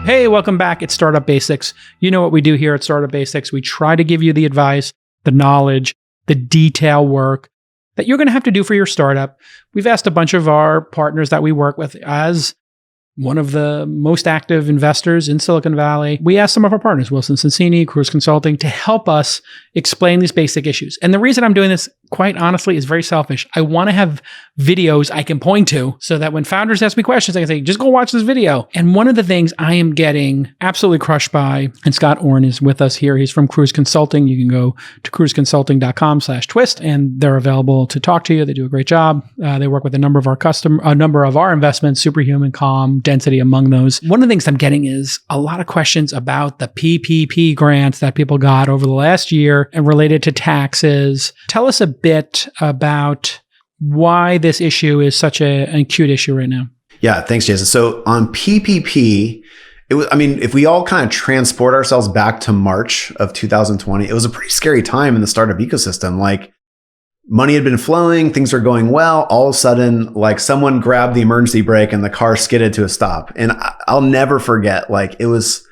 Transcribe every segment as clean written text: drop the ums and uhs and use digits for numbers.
Hey, welcome back. It's Startup Basics. You know what we do here at Startup Basics. We try to give you the advice, the knowledge, the detail work that you're going to have to do for your startup. We've asked a bunch of our partners that we work with as one of the most active investors in Silicon Valley. We asked some of our partners, Wilson Sonsini, Kruze Consulting, to help us explain these basic issues. And the reason I'm doing this, quite honestly, is very selfish. I want to have videos I can point to so that when founders ask me questions, I can say, just go watch this video. And one of the things I am getting absolutely crushed by, and Scott Orn is with us here. He's from Kruze Consulting. You can go to kruzeconsulting.com/twist, and they're available to talk to you. They do a great job. They work with a number of our investments, Superhuman, Calm, Density among those. One of the things I'm getting is a lot of questions about the PPP grants that people got over the last year and related to taxes. Tell us a bit about why this issue is such an acute issue right now. Yeah, thanks, Jason. So on PPP, if we all kind of transport ourselves back to March of 2020, it was a pretty scary time in the startup ecosystem. Like, money had been flowing, things were going well. All of a sudden, like, someone grabbed the emergency brake and the car skidded to a stop. And I'll never forget, like, it was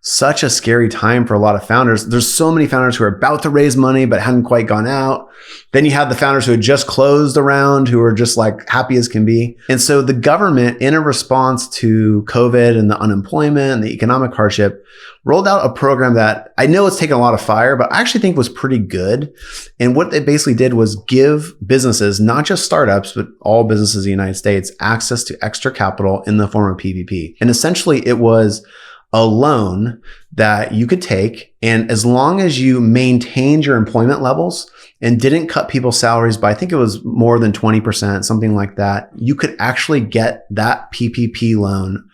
such a scary time for a lot of founders. There's so many founders who are about to raise money, but hadn't quite gone out. Then you have the founders who had just closed a round, who are just like happy as can be. And so the government, in a response to COVID and the unemployment and the economic hardship, rolled out a program that I know it's taken a lot of fire, but I actually think was pretty good. And what it basically did was give businesses, not just startups, but all businesses in the United States, access to extra capital in the form of PPP. And essentially it was a loan that you could take, and as long as you maintained your employment levels and didn't cut people's salaries by, I think it was more than 20%, something like that, you could actually get that PPP loan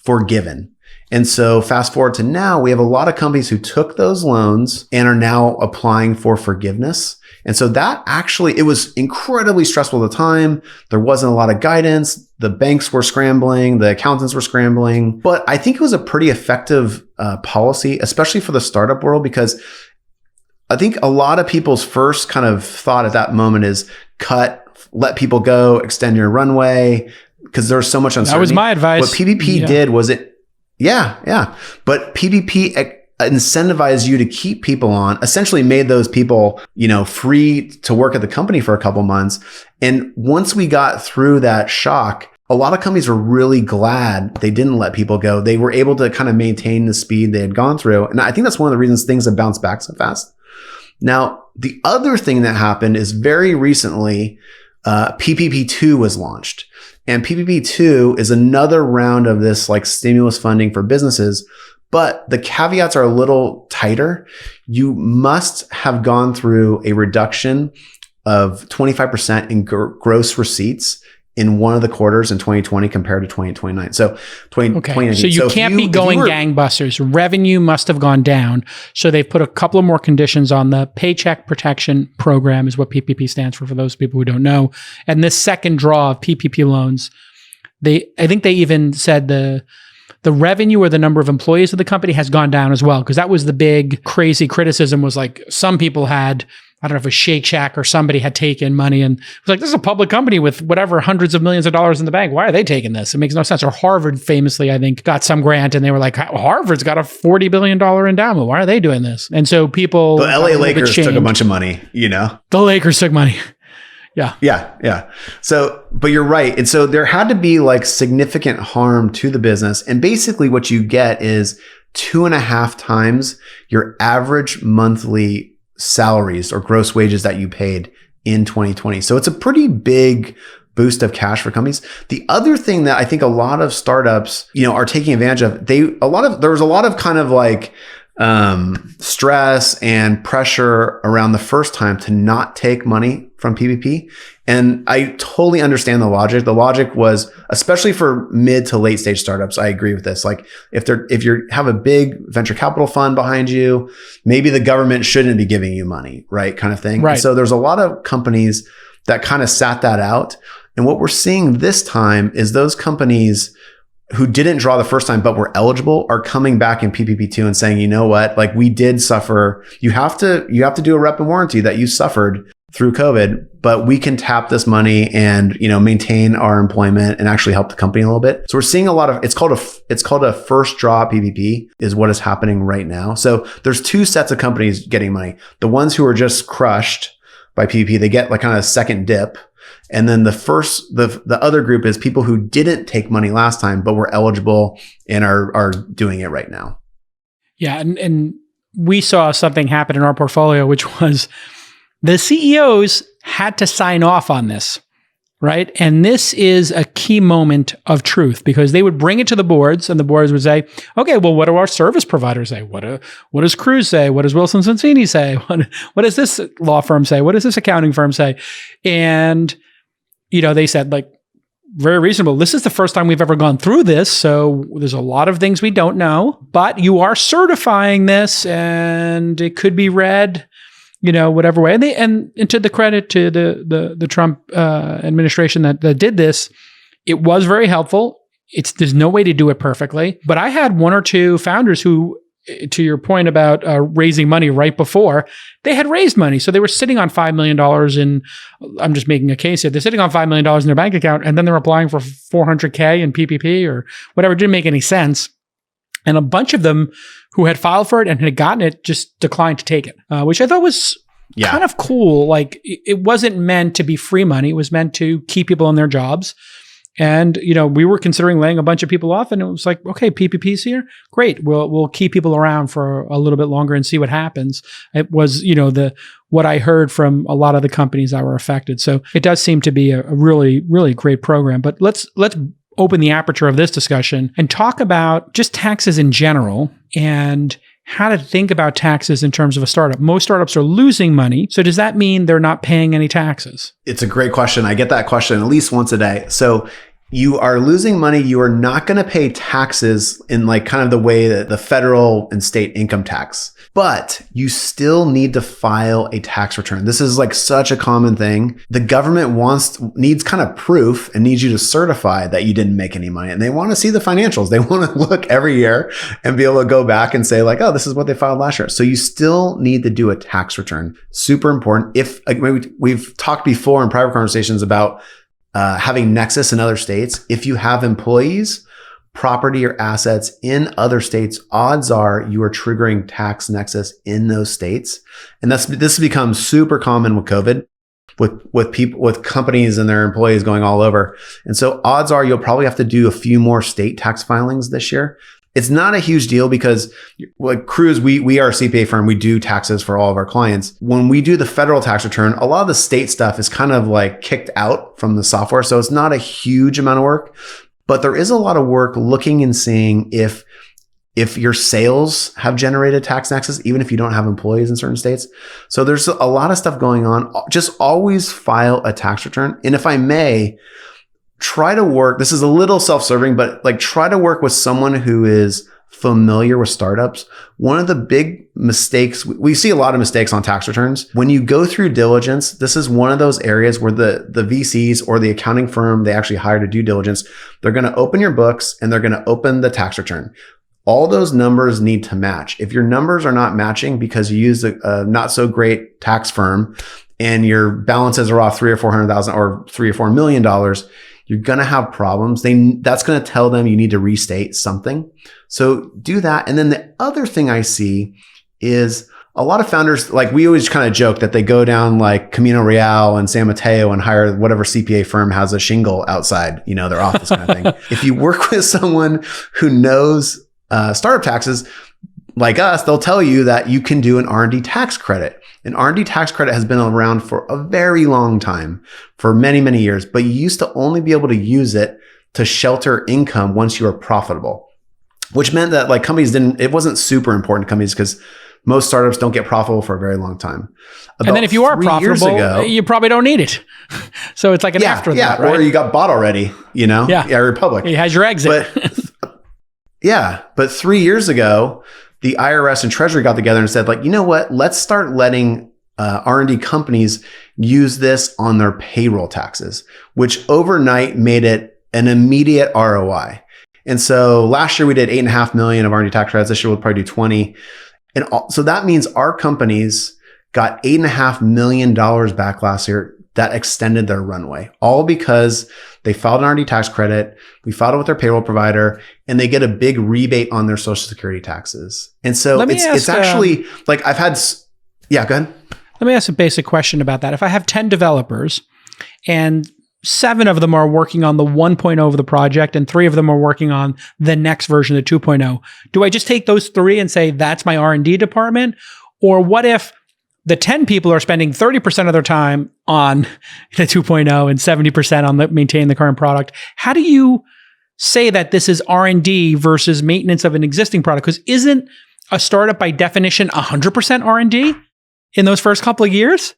forgiven. And so fast forward to now, we have a lot of companies who took those loans and are now applying for forgiveness. And so that actually, it was incredibly stressful at the time. There wasn't a lot of guidance. The banks were scrambling. The accountants were scrambling. But I think it was a pretty effective policy, especially for the startup world, because I think a lot of people's first kind of thought at that moment is let people go, extend your runway, because there's so much uncertainty. That was my advice. What PPP did was But PPP incentivized you to keep people on, essentially made those people, free to work at the company for a couple months. And once we got through that shock, a lot of companies were really glad they didn't let people go. They were able to kind of maintain the speed they had gone through. And I think that's one of the reasons things have bounced back so fast. Now, the other thing that happened is very recently, PPP2 was launched. And PPP2 is another round of this like stimulus funding for businesses, but the caveats are a little tighter. You must have gone through a reduction of 25% in gross receipts in one of the quarters in 2020 compared to 2029. So 2019. So you can't be going gangbusters. Revenue must have gone down. So they've put a couple of more conditions on the Paycheck Protection Program, is what PPP stands for those people who don't know. And this second draw of PPP loans, I think they even said the revenue or the number of employees of the company has gone down as well. Because that was the big crazy criticism, was like some people had, I don't know if it was Shake Shack or somebody had taken money, and it was like, this is a public company with whatever hundreds of millions of dollars in the bank. Why are they taking this? It makes no sense. Or Harvard famously, I think, got some grant and they were like, Harvard's got a $40 billion endowment. Why are they doing this? And so people... The LA Lakers took a bunch of money, The Lakers took money. Yeah. So, but you're right. And so there had to be like significant harm to the business. And basically what you get is 2.5 times your average monthly salaries or gross wages that you paid in 2020. So it's a pretty big boost of cash for companies. The other thing that I think a lot of startups, are taking advantage of, there was a lot of kind of like stress and pressure around the first time to not take money from PPP. And I totally understand the logic. The logic was, especially for mid to late stage startups, I agree with this. Like if you have a big venture capital fund behind you, maybe the government shouldn't be giving you money, right? Kind of thing. Right. And so there's a lot of companies that kind of sat that out. And what we're seeing this time is those companies who didn't draw the first time but were eligible are coming back in PPP2 and saying, you know what, like we did suffer. You have to do a rep and warranty that you suffered through COVID, but we can tap this money and, maintain our employment and actually help the company a little bit. So we're seeing a lot of, it's called a first draw PPP is what is happening right now. So there's two sets of companies getting money. The ones who are just crushed by PPP, they get like kind of a second dip. And then the other group is people who didn't take money last time, but were eligible and are doing it right now. Yeah. And we saw something happen in our portfolio, which was the CEOs had to sign off on this, right? And this is a key moment of truth because they would bring it to the boards and the boards would say, okay, well, what do our service providers say? What does Kruze say? What does Wilson Sonsini say? What does this law firm say? What does this accounting firm say? And, they said like, very reasonable. This is the first time we've ever gone through this. So there's a lot of things we don't know, but you are certifying this and it could be read, whatever way. And to the credit to the Trump administration that did this, it was very helpful. There's no way to do it perfectly, but I had one or two founders who, to your point about raising money right before, they had raised money. So they were sitting on $5 million I'm just making a case here. They're sitting on $5 million in their bank account, and then they're applying for $400K in PPP or whatever. It didn't make any sense. And a bunch of them who had filed for it and had gotten it just declined to take it, which I thought was kind of cool. Like it wasn't meant to be free money. It was meant to keep people in their jobs. And, we were considering laying a bunch of people off and it was like, okay, PPP's here. Great. We'll keep people around for a little bit longer and see what happens. It was, what I heard from a lot of the companies that were affected. So it does seem to be a really, really great program. But let's open the aperture of this discussion and talk about just taxes in general and how to think about taxes in terms of a startup. Most startups are losing money. So does that mean they're not paying any taxes? It's a great question. I get that question at least once a day. So you are losing money. You are not going to pay taxes in like kind of the way that the federal and state income tax, but you still need to file a tax return. This is like such a common thing. The government needs kind of proof and needs you to certify that you didn't make any money. And they want to see the financials. They want to look every year and be able to go back and say like, oh, this is what they filed last year. So you still need to do a tax return. Super important. If we've talked before in private conversations about having nexus in other states. If you have employees, property, or assets in other states, odds are you are triggering tax nexus in those states. And this has become super common with COVID, with companies and their employees going all over. And so odds are you'll probably have to do a few more state tax filings this year. It's not a huge deal because like Kruze, we are a CPA firm. We do taxes for all of our clients. When we do the federal tax return, a lot of the state stuff is kind of like kicked out from the software. So it's not a huge amount of work, but there is a lot of work looking and seeing if your sales have generated tax nexus, even if you don't have employees in certain states. So there's a lot of stuff going on. Just always file a tax return. And if I may, try to work, this is a little self-serving, but like try to work with someone who is familiar with startups. One of the big mistakes, we see a lot of mistakes on tax returns. When you go through diligence, this is one of those areas where the VCs or the accounting firm they actually hire to do diligence, they're going to open your books and they're going to open the tax return. All those numbers need to match. If your numbers are not matching because you use a not so great tax firm and your balances are off $300,000 or $400,000 or $3 or $4 million, you're going to have problems. That's going to tell them you need to restate something. So do that. And then the other thing I see is a lot of founders, like we always kind of joke that they go down like Camino Real and San Mateo and hire whatever CPA firm has a shingle outside, their office kind of thing. If you work with someone who knows startup taxes, like us, they'll tell you that you can do an R&D tax credit. An R&D tax credit has been around for a very long time, for many, many years, but you used to only be able to use it to shelter income once you were profitable, which meant that like companies it wasn't super important to companies because most startups don't get profitable for a very long time. And then if you are profitable, you probably don't need it. So it's like an afterthought, right? Or you got bought already, Yeah, Republic. He has your exit. But 3 years ago, the IRS and Treasury got together and said, like, you know what? Let's start letting R&D companies use this on their payroll taxes, which overnight made it an immediate ROI. And so last year we did 8.5 million of R&D tax credits. This year we'll probably do 20. And so that means our companies got $8.5 million back last year. That extended their runway, all because they filed an R&D tax credit. We filed it with their payroll provider, and they get a big rebate on their Social Security taxes. And so it's actually like I've had, yeah, go ahead. Let me ask a basic question about that. If I have 10 developers and 7 of them are working on the 1.0 of the project and 3 of them are working on the next version of 2.0, do I just take those 3 and say that's my R&D department? Or what if the 10 people are spending 30% of their time on the 2.0 and 70% on maintaining the current product? How do you say that this is R&D versus maintenance of an existing product? Because isn't a startup by definition 100% R&D in those first couple of years?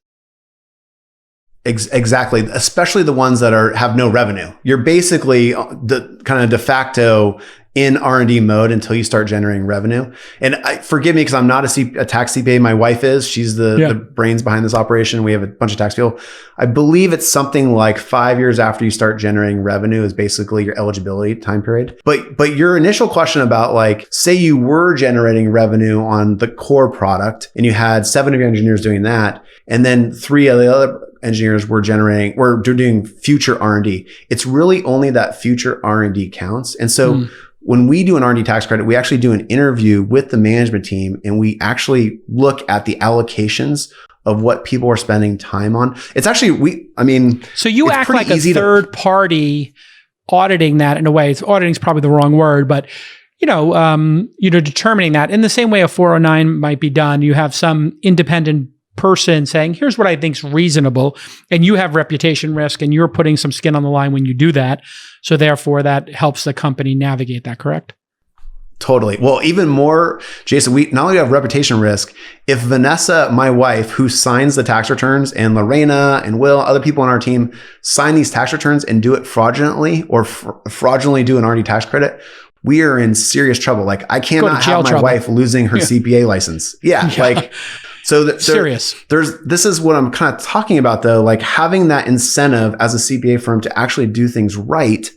Exactly, especially the ones that have no revenue. You're basically the kind of de facto in R&D mode until you start generating revenue. And forgive me because I'm not a tax CPA. My wife is. She's the brains behind this operation. We have a bunch of tax people. I believe it's something like 5 years after you start generating revenue is basically your eligibility time period. But your initial question about like, say you were generating revenue on the core product and you had 7 of your engineers doing that, and then 3 of the other engineers were doing future R&D. It's really only that future R&D counts. And so when we do an R&D tax credit, we actually do an interview with the management team and we actually look at the allocations of what people are spending time on. It's actually, so you act like a third party auditing that in a way. Auditing is probably the wrong word, but determining that in the same way a 409 might be done. You have some independent person saying, here's what I think's reasonable. And you have reputation risk and you're putting some skin on the line when you do that. So therefore that helps the company navigate that, correct? Totally. Well, even more, Jason, we not only have reputation risk, if Vanessa, my wife, who signs the tax returns, and Lorena and Will, other people on our team sign these tax returns and do it fraudulently or fraudulently do an R&D tax credit, we are in serious trouble. Like I cannot have my wife losing her CPA license. Like, so serious. This is what I'm kind of talking about though. Like having that incentive as a CPA firm to actually do things right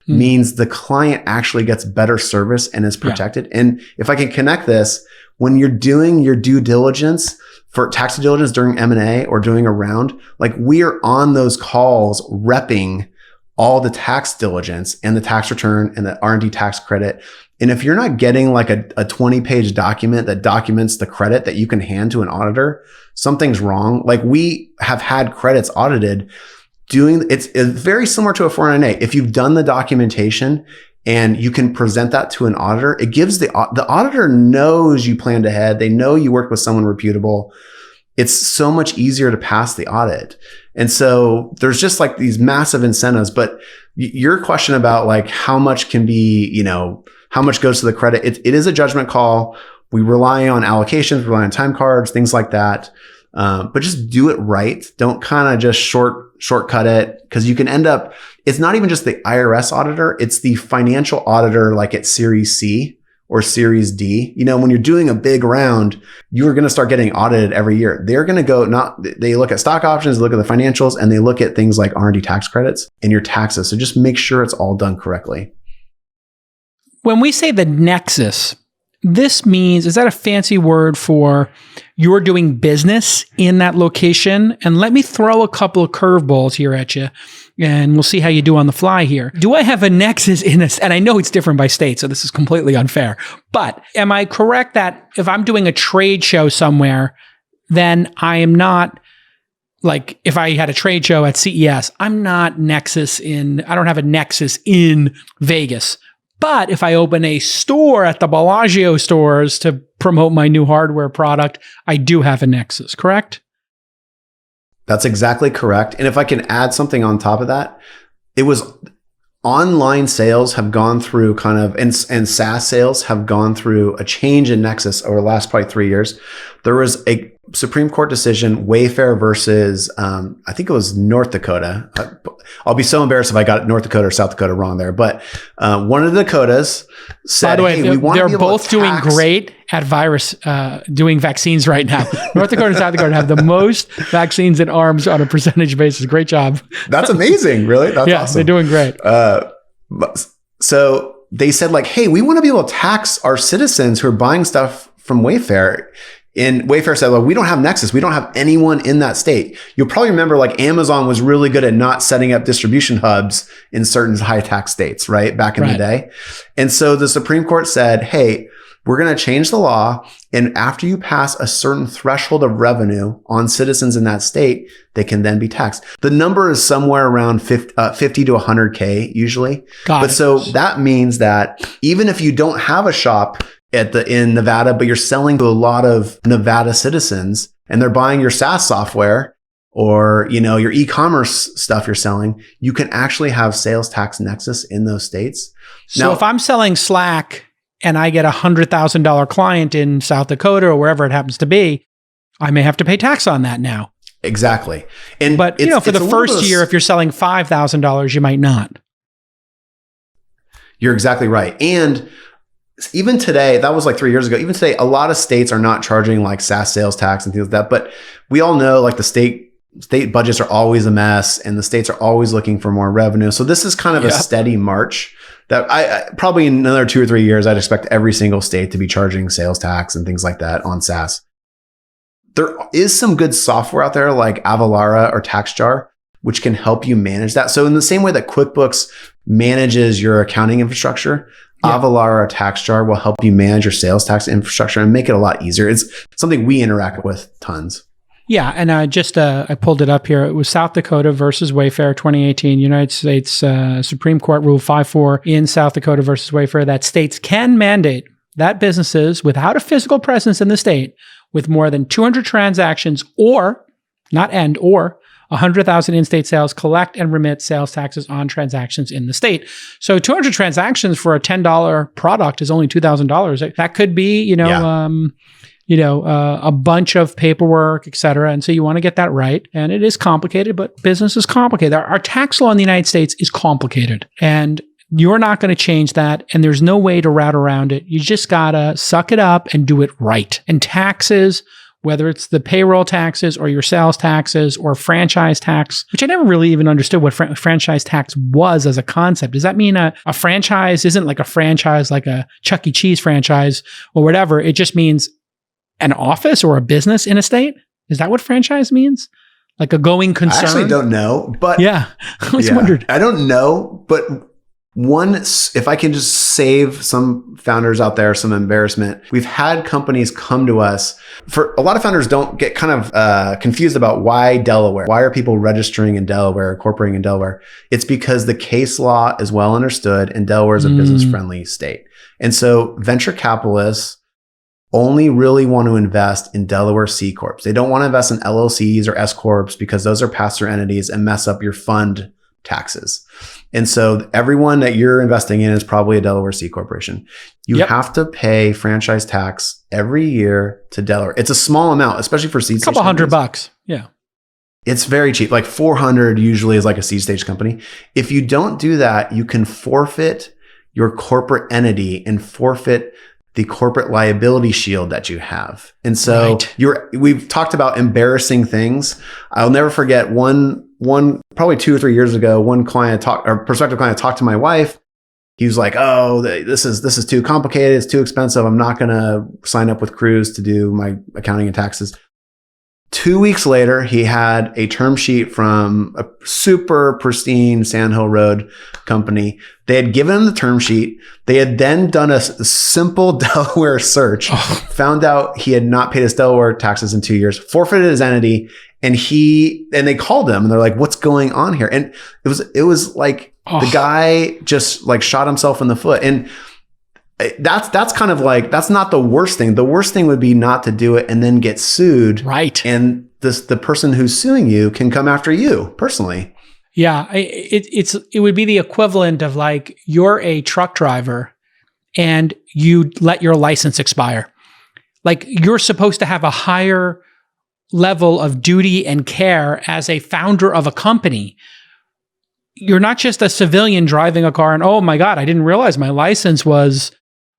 means the client actually gets better service and is protected. And if I can connect this, when you're doing your due diligence for tax due diligence during M&A or doing a round, like we are on those calls repping all the tax diligence and the tax return and the R&D tax credit. And if you're not getting like a 20-page document that documents the credit that you can hand to an auditor, something's wrong. Like we have had credits audited it's very similar to a 409A. If you've done the documentation and you can present that to an auditor, it gives the auditor knows you planned ahead. They know you worked with someone reputable. It's so much easier to pass the audit. And so there's just like these massive incentives, but your question about like how much can be, how much goes to the credit, it is a judgment call. We rely on allocations, rely on time cards, things like that. But just do it right. Don't kind of just shortcut it because you can end up, it's not even just the IRS auditor, it's the financial auditor like at Series C or Series D. When you're doing a big round, you are going to start getting audited every year. They're going to they look at stock options, look at the financials, and they look at things like R&D tax credits and your taxes. So just make sure it's all done correctly. When we say the nexus, this means, is that a fancy word for you're doing business in that location? And let me throw a couple of curveballs here at you, and we'll see how you do on the fly here. Do I have a nexus in this? And I know it's different by state, so this is completely unfair. But am I correct that if I'm doing a trade show somewhere, then I am not, like if I had a trade show at CES, I don't have a nexus in Vegas. But if I open a store at the Bellagio stores to promote my new hardware product, I do have a nexus, correct? That's exactly correct. And if I can add something on top of that, it was online sales have gone through and SaaS sales have gone through a change in nexus over the last probably 3 years. There was a Supreme Court decision, Wayfair versus, I think it was North Dakota. I'll be so embarrassed if I got North Dakota or South Dakota wrong there. But one of the Dakotas said, by the way, hey, we want to be they're able both to doing great at doing vaccines right now. North Dakota and South Dakota have the most vaccines in arms on a percentage basis. Great job. That's amazing. Really? That's awesome. They're doing great. So they said like, hey, we want to be able to tax our citizens who are buying stuff from Wayfair. And Wayfair said, well, we don't have Nexus. We don't have anyone in that state. You'll probably remember like Amazon was really good at not setting up distribution hubs in certain high tax states, right? Back in the day. And so the Supreme Court said, hey, we're going to change the law. And after you pass a certain threshold of revenue on citizens in that state, they can then be taxed. The number is somewhere around 50 to 100K usually. But so that means that even if you don't have a shop in Nevada, but you're selling to a lot of Nevada citizens and they're buying your SaaS software or, your e-commerce stuff you're selling, you can actually have sales tax nexus in those states. So now, if I'm selling Slack and I get $100,000 client in South Dakota or wherever it happens to be, I may have to pay tax on that now. Exactly. But for the first year, if you're selling $5,000, you might not. You're exactly right. And even today, that was like 3 years ago, even today, a lot of states are not charging like SaaS sales tax and things like that. But we all know like the state budgets are always a mess and the states are always looking for more revenue. So this is kind of a steady march that I probably in another 2 or 3 years, I'd expect every single state to be charging sales tax and things like that on SaaS. There is some good software out there like Avalara or TaxJar, which can help you manage that. So in the same way that QuickBooks manages your accounting infrastructure, Avalara or TaxJar will help you manage your sales tax infrastructure and make it a lot easier. It's something we interact with tons. Yeah, and I pulled it up here. It was South Dakota versus Wayfair 2018, United States Supreme Court Rule 5-4 in South Dakota versus Wayfair that states can mandate that businesses without a physical presence in the state with more than 200 transactions or 100,000 in-state sales collect and remit sales taxes on transactions in the state. So 200 transactions for a $10 product is only $2,000. That could be, a bunch of paperwork, et cetera. And so you want to get that right. And it is complicated, but business is complicated. Our tax law in the United States is complicated. And you're not going to change that. And there's no way to route around it. You just got to suck it up and do it right. And taxes, whether it's the payroll taxes or your sales taxes or franchise tax, which I never really even understood what franchise tax was as a concept. Does that mean a franchise isn't like a franchise, like a Chuck E. Cheese franchise or whatever? It just means an office or a business in a state? Is that what franchise means? Like a going concern? I actually don't know, but yeah, I always wondered. I don't know, but if I can just save some founders out there some embarrassment, we've had companies come to us. For a lot of founders don't get kind of confused about why Delaware. Why are people registering in Delaware, incorporating in Delaware? It's because the case law is well understood and Delaware is a business-friendly state. And so venture capitalists only really want to invest in Delaware C Corps. They don't want to invest in LLCs or S Corps because those are pass-through entities and mess up your fund taxes. And so everyone that you're investing in is probably a Delaware C corporation. You have to pay franchise tax every year to Delaware. It's a small amount, especially for seed stage companies. $200. Yeah. It's very cheap. Like $400 usually is like a seed stage company. If you don't do that, you can forfeit your corporate entity and forfeit the corporate liability shield that you have. And so we've talked about embarrassing things. I'll never forget one probably 2 or 3 years ago, one prospective client talked to my wife. He was like, "Oh, this is too complicated. It's too expensive. I'm not going to sign up with Kruze to do my accounting and taxes." 2 weeks later, he had a term sheet from a super pristine Sand Hill Road company. They had given him the term sheet. They had then done a simple Delaware search, found out he had not paid his Delaware taxes in 2 years, forfeited his entity, and they called him and they're like, "What's going on here?" And it was like the guy just like shot himself in the foot. And that's kind of like, that's not the worst thing. The worst thing would be not to do it and then get sued. Right. And the person who's suing you can come after you personally. Yeah. It would be the equivalent of like, you're a truck driver and you let your license expire. Like you're supposed to have a higher level of duty and care as a founder of a company. You're not just a civilian driving a car and, oh my God, I didn't realize my license wasn't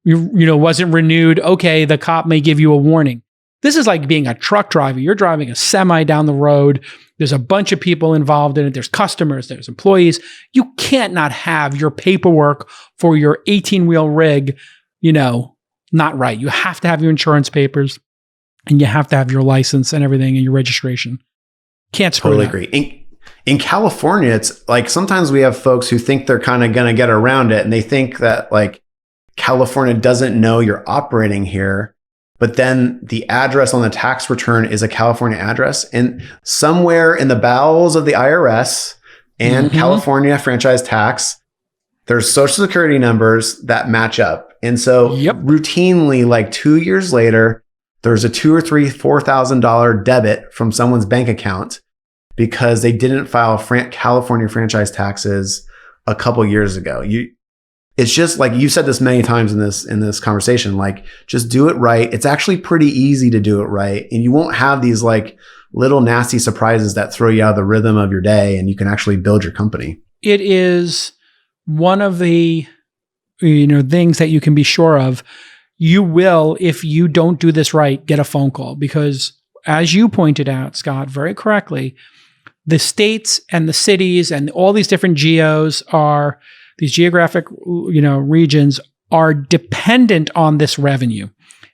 renewed. Okay, the cop may give you a warning. This is like being a truck driver. You're driving a semi down the road. There's a bunch of people involved in it. There's customers, there's employees. You can't not have your paperwork for your 18-wheel rig, not right. You have to have your insurance papers. and you have to have your license and everything and your registration. Can't screw Totally that. agree. In California, it's like sometimes we have folks who think they're kind of going to get around it, and they think that like California doesn't know you're operating here, but then the address on the tax return is a California address. And somewhere in the bowels of the IRS and California franchise tax, there's social security numbers that match up. And so routinely, like 2 years later, there's a $2,000 or $4,000 debit from someone's bank account because they didn't file California franchise taxes a couple years ago. It's just like you said this many times in this conversation, like just do it right. It's actually pretty easy to do it right. And you won't have these like little nasty surprises that throw you out of the rhythm of your day, and you can actually build your company. It is one of the things that you can be sure of. You will, if you don't do this right, get a phone call because, as you pointed out, Scott, very correctly, the states and the cities and all these different these geographic, regions are dependent on this revenue.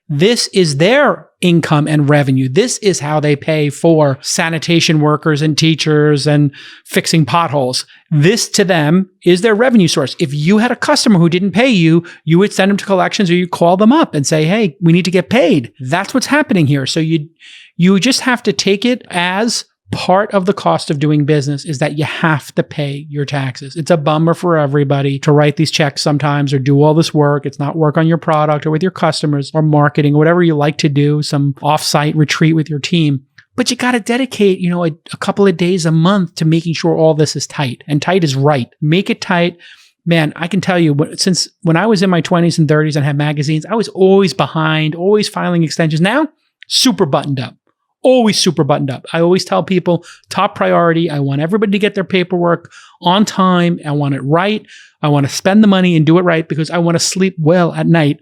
This is their income and revenue. This is how they pay for sanitation workers and teachers and fixing potholes. This to them is their revenue source. If you had a customer who didn't pay you, you would send them to collections or you call them up and say, hey, we need to get paid. That's what's happening here. So you just have to take it as part of the cost of doing business is that you have to pay your taxes. It's a bummer for everybody to write these checks sometimes or do all this work. It's not work on your product or with your customers or marketing or whatever you like to do, some offsite retreat with your team. But you got to dedicate, a couple of days a month to making sure all this is tight. And tight is right. Make it tight. Man, I can tell you, since when I was in my 20s and 30s and had magazines, I was always behind, always filing extensions. Now, super buttoned up. Always super buttoned up. I always tell people, top priority, I want everybody to get their paperwork on time. I want it right. I want to spend the money and do it right because I want to sleep well at night,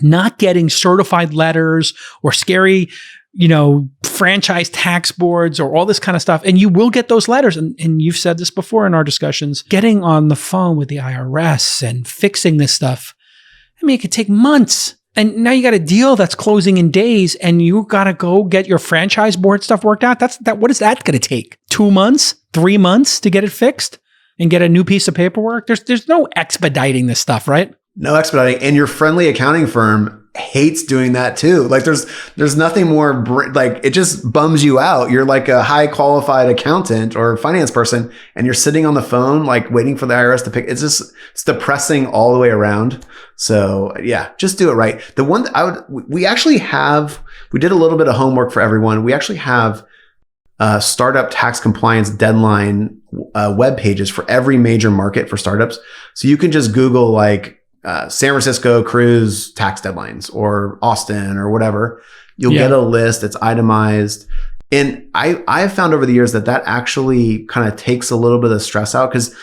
not getting certified letters or scary, franchise tax boards or all this kind of stuff. And you will get those letters. And you've said this before in our discussions, getting on the phone with the IRS and fixing this stuff. I mean, it could take months. And now you got a deal that's closing in days and you got to go get your franchise board stuff worked out. What is that going to take? 2 months, 3 months to get it fixed and get a new piece of paperwork? There's no expediting this stuff, right? No expediting. And your friendly accounting firm hates doing that too. Like there's nothing more, like it just bums you out. You're like a high qualified accountant or finance person and you're sitting on the phone, like waiting for the IRS to pick. It's depressing all the way around. So yeah, just do it right. The one we did a little bit of homework for everyone. We actually have startup tax compliance deadline web pages for every major market for startups. So you can just Google like San Francisco Kruze tax deadlines or Austin or whatever. You'll get a list. It's itemized. And I've found over the years that actually kind of takes a little bit of stress out because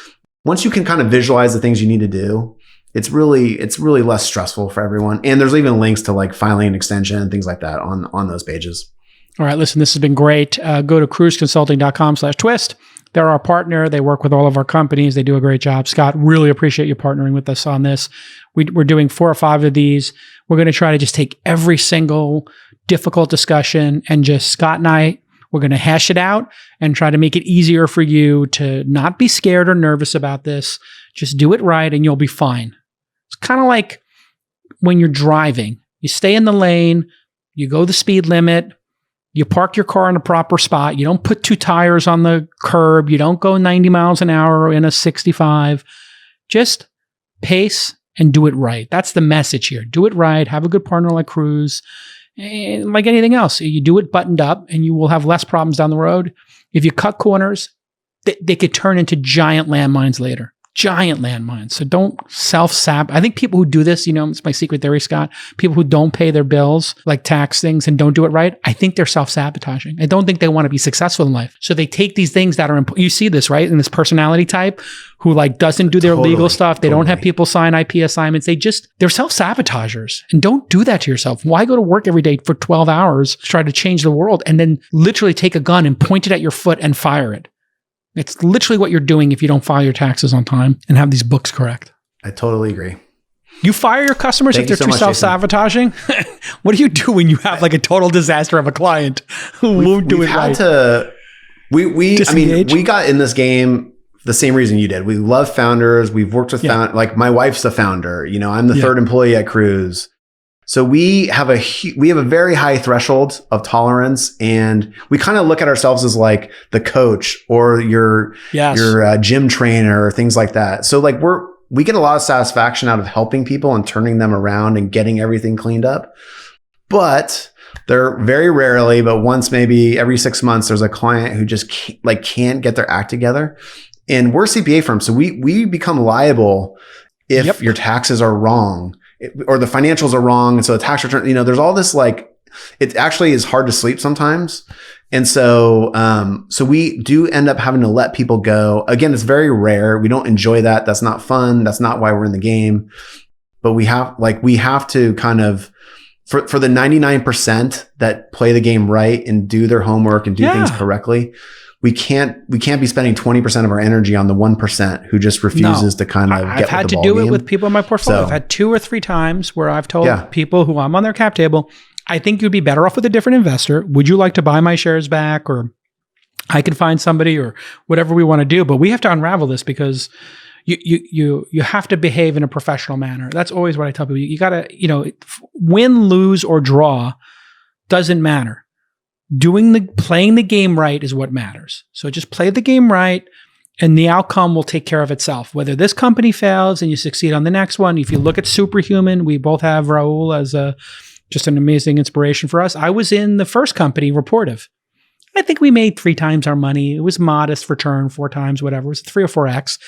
once you can kind of visualize the things you need to do, it's really less stressful for everyone. And there's even links to like filing an extension and things like that on those pages. All right, listen, this has been great. Go to kruzeconsulting.com/twist. They're our partner. They work with all of our companies. They do a great job. Scott, really appreciate you partnering with us on this. We're doing 4 or 5 of these. We're going to try to just take every single difficult discussion and just Scott and we're going to hash it out and try to make it easier for you to not be scared or nervous about this. Just do it right and you'll be fine. It's kind of like when you're driving. You stay in the lane, you go the speed limit, you park your car in a proper spot. You don't put 2 tires on the curb. You don't go 90 miles an hour in a 65. Just pace and do it right. That's the message here. Do it right. Have a good partner like Kruze. And like anything else, you do it buttoned up and you will have less problems down the road. If you cut corners, they could turn into giant landmines later. Giant landmines. So don't self-sabotage. I think people who do this, it's my secret theory, Scott, people who don't pay their bills, like tax things and don't do it right, I think they're self-sabotaging. I don't think they want to be successful in life. So they take these things that are, you see this, right? In this personality type who like doesn't do their legal stuff. They don't have people sign IP assignments. They're self-sabotagers. And don't do that to yourself. Why go to work every day for 12 hours to try to change the world and then literally take a gun and point it at your foot and fire it? It's literally what you're doing if you don't file your taxes on time and have these books correct. I totally agree. You fire your customers if they're too self-sabotaging? What do you do when you have like a total disaster of a client who won't do it right? I mean, we got in this game the same reason you did. We love founders. We've worked with like my wife's a founder. You know, I'm the third employee at Kruze. So we have a very high threshold of tolerance, and we kind of look at ourselves as like the coach or your gym trainer or things like that. So like we get a lot of satisfaction out of helping people and turning them around and getting everything cleaned up. But they're very rarely, but once maybe every 6 months, there's a client who just can't get their act together. And we're CPA firms, so we become liable if your taxes are wrong or the financials are wrong. And so the tax return, you know, there's all this like, it actually is hard to sleep sometimes. And so, so we do end up having to let people go. Again, it's very rare. We don't enjoy that. That's not fun. That's not why we're in the game. But we have to kind of, for the 99% that play the game right and do their homework and do things correctly, we can't be spending 20% of our energy on the 1% who just refuses to kind of get with the ball game. I've had to do it with people in my portfolio. I've had 2 or 3 times where I've told people who I'm on their cap table, I think you'd be better off with a different investor. Would you like to buy my shares back? Or I can find somebody or whatever we want to do. But we have to unravel this because you have to behave in a professional manner. That's always what I tell people. You got to, you know, win, lose, or draw doesn't matter. Playing the game right is what matters. So just play the game right and the outcome will take care of itself. Whether this company fails and you succeed on the next one. If you look at Superhuman, we both have Raul as just an amazing inspiration for us. I was in the first company, Reportive. I think we made 3 times our money. It was modest return, 4 times, whatever. It was 3 or 4x.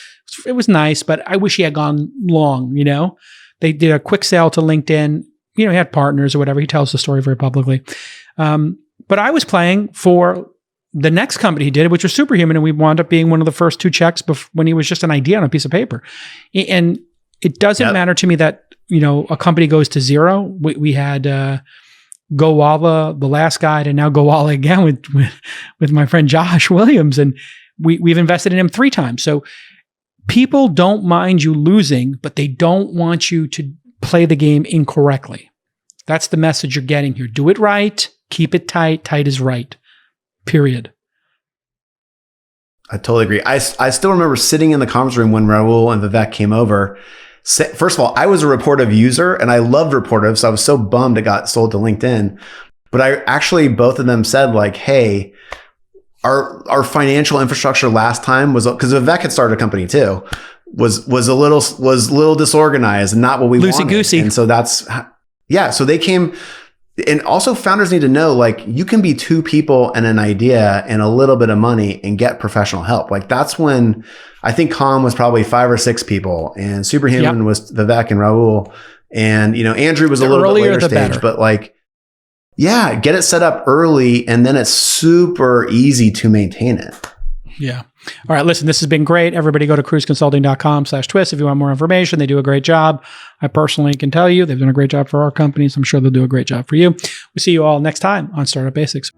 It was nice, but I wish he had gone long, you know? They did a quick sale to LinkedIn. You know, he had partners or whatever. He tells the story very publicly. But I was playing for the next company he did, which was Superhuman, and we wound up being one of the first 2 checks when he was just an idea on a piece of paper. And it doesn't matter to me that, you know, a company goes to zero. We had GoWalla, the last guy, and now GoWalla again with my friend Josh Williams, and we've invested in him 3 times. So people don't mind you losing, but they don't want you to play the game incorrectly. That's the message you're getting here. Do it right. Keep it tight. Tight is right. Period. I totally agree. I still remember sitting in the conference room when Raul and Vivek came over. First of all, I was a Reportive user and I loved Reportive. So I was so bummed it got sold to LinkedIn. But both of them said like, hey, our financial infrastructure last time was, because Vivek had started a company too, was a little disorganized and not what we wanted. Loosey-goosey. And so so they came. And also founders need to know, like, you can be 2 people and an idea and a little bit of money and get professional help. Like that's when I think Calm was probably 5 or 6 people and Superhuman was Vivek and Raul. And, you know, Andrew was a little bit later stage, but like, get it set up early and then it's super easy to maintain it. Yeah. All right. Listen, this has been great. Everybody go to kruzeconsulting.com/twist if you want more information. They do a great job. I personally can tell you they've done a great job for our companies. I'm sure they'll do a great job for you. We'll see you all next time on Startup Basics.